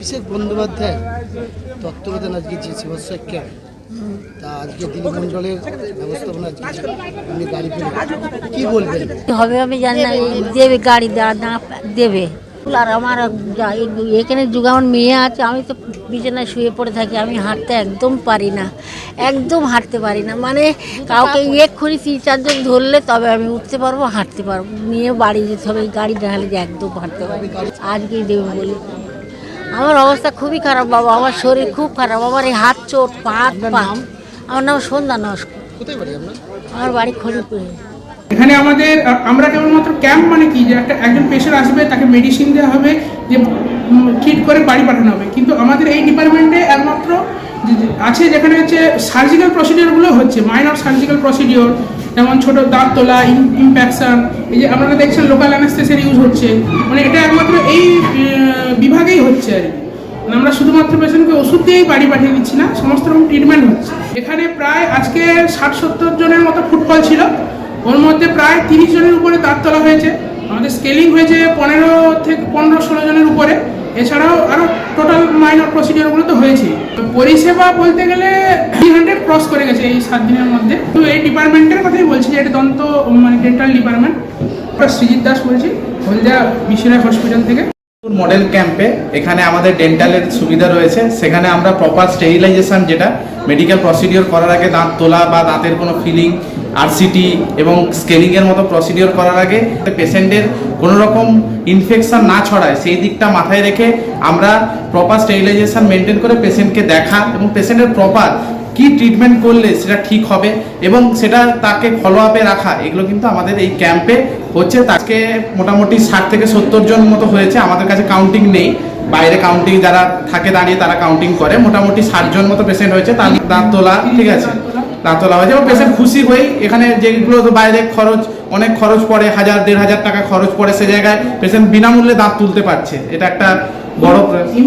অভিষেক বন্দ্যোপাধ্যায় তত্ত্বাবধানে আজকে যে সেবাশ্রয় ক্যাম্প তা আজকে দিলীমণ্ডলের ব্যবস্থাপনা উনি গাড়ি পেলেন, কি বলবেন? হবে আমি জানি না, দেবে গাড়ি না দেবে। আর আমার এখানে যুগ আমার মেয়ে আছে, আমি তো বিছানায় শুয়ে পড়ে থাকি, আমি হাঁটতে একদম পারি না, একদম হাঁটতে পারি না। মানে কাউকে এক্ষুনি 3-4 জন ধরলে তবে আমি উঠতে পারবো, হাঁটতে পারবো, নিয়ে বাড়ি যেতে হবে। এই গাড়ি দেখালে যে একদম হাঁটতে পারি, আজকেই দেবে বলি। আমার অবস্থা খুবই খারাপ বাবা, আমার শরীর খুব খারাপ, আমার এই হাত চোট, পা। আমার নাম সন্ধ্যা নস্কর। কোথায় বাড়ি আপনার? আমার বাড়ি খড়িপুরে। এখানে আমরা কেবলমাত্র ক্যাম্প মানে কি, যে একজন পেশেন্ট আসবে, তাকে মেডিসিন দেওয়া হবে, যে ট্রিট করে বাড়ি পাঠানো হবে। কিন্তু আমাদের এই ডিপার্টমেন্টে একমাত্র আছে যেখানে হচ্ছে সার্জিক্যাল প্রসিডিওরগুলো হচ্ছে, মাইনর সার্জিক্যাল প্রসিডিওর, যেমন ছোট দাঁত তোলা, ইমপ্যাকশন, এই যে আপনারা দেখছেন লোকাল অ্যানেস্থেসিয়া ইউজ হচ্ছে, মানে এটা একমাত্র এই বিভাগেই হচ্ছে আর কি। আমরা শুধুমাত্র পেশেন্টকে ওষুধ দিয়েই বাড়ি পাঠিয়ে দিচ্ছি না, সমস্ত রকম ট্রিটমেন্ট হচ্ছে। এখানে প্রায় আজকে 60-70 জনের মতো ফুটফল ছিল, ওর মধ্যে প্রায় 30 জনের উপরে দাঁত তোলা হয়েছে। আমাদের স্কেলিং হয়েছে 15-16 জনের উপরে। এছাড়াও আরও টোটাল মাইনর প্রসিডিওরগুলো তো হয়েছেই। পরিষেবা বলতে গেলে 300 ক্রস করে গেছে এই 7 দিনের মধ্যে। তো এই ডিপার্টমেন্টের কথাই বলছি, যে এটা দন্ত মানে ডেন্টাল ডিপার্টমেন্ট। শ্রীজিৎ দাস বলছি, হলদিয়া বিশ্বনাথ হসপিটাল থেকে। মডেল ক্যাম্পে এখানে আমাদের ডেন্টালের সুবিধা রয়েছে, সেখানে আমরা প্রপার স্টেরিলাইজেশন, যেটা মেডিকেল প্রসিডিওর করার আগে দাঁত তোলা বা দাঁতের কোনো ফিলিং, আরসিটি এবং স্কেলিংয়ের মতো প্রসিডিওর করার আগে পেশেন্টের কোনো রকম ইনফেকশন না ছড়ায় সেই দিকটা মাথায় রেখে আমরা প্রপার স্টেরিলাইজেশন মেনটেন করে পেশেন্টকে দেখা এবং পেশেন্টের প্রপার কি ট্রিটমেন্ট করলে সেটা ঠিক হবে এবং সেটা তাকে ফলো আপে রাখা, এগুলো কিন্তু আমাদের এই ক্যাম্পে হচ্ছে। তাকে মোটামুটি 60 থেকে 70 জন মতো হয়েছে, আমাদের কাছে কাউন্টিং নেই, বাইরে কাউন্টিং যারা থাকে দাঁড়িয়ে তারা কাউন্টিং করে। মোটামুটি 60 জন মতো পেশেন্ট হয়েছে, তার দাঁত তোলা ঠিক আছে, দাঁত তোলা হয়েছে এবং পেশেন্ট খুশি হয়েই এখানে যেগুলো তো বাইরে অনেক খরচ পড়ে, 1000-1500 টাকা খরচ পড়ে, সে জায়গায় পেশেন্ট বিনামূল্যে দাঁত তুলতে পারছে। এটা একটা বড়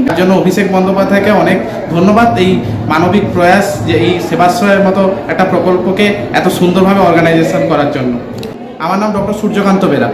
তার জন্য অভিষেক বন্দ্যোপাধ্যায়কে অনেক ধন্যবাদ, এই মানবিক প্রয়াস, যে এই সেবাশ্রয়ের মতো একটা প্রকল্পকে এত সুন্দরভাবে অর্গানাইজেশন করার জন্য। আমার নাম ডক্টর সূর্যকান্ত বেরা।